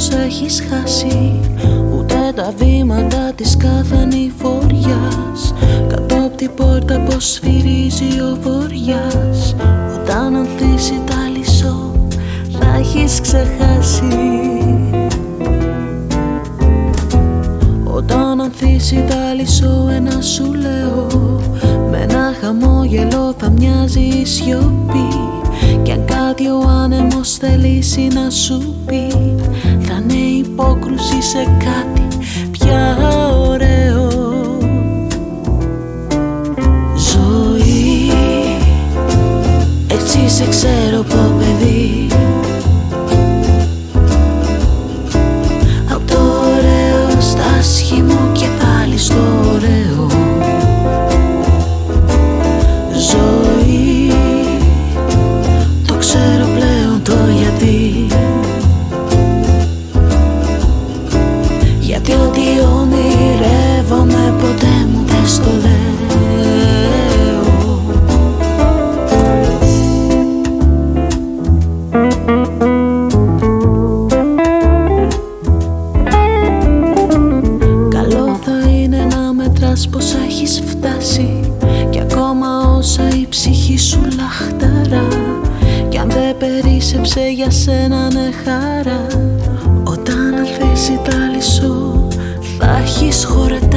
πως έχεις χάσει ούτε τα βήματα της κάθε ανηφοριάς. Κάτω απ' την πόρτα πως σφυρίζει ο βοριάς. Όταν ανθίσει τα λυσό θα έχεις ξεχάσει. Όταν ανθίσει τα λυσό ένα σου λέω, με ένα χαμόγελο θα μοιάζει η σιωπή. Κι αν κάτι ο άνεμος θελήσει να σου πει, θα είναι υπόκρουση σε κάτι πια ωραίο. Ζωή, έτσι σε ξέρω πω παιδί, απ' το ωραίο στα άσχημο και πάλι στο ωραίο. Ζωή, το ξέρω πλέον το γιατί. Γιατί ό,τι ονειρεύομαι ποτέ μου δεν στο λέω. Καλό θα είναι να μετράς πως έχεις φτάσει, κι ακόμα όσα η ψυχή σου λαχταρά. Κι αν δεν περίσσεψε για σένα ναι χαρά, όταν ανθίσει τα λυσό θα έχεις χορετά.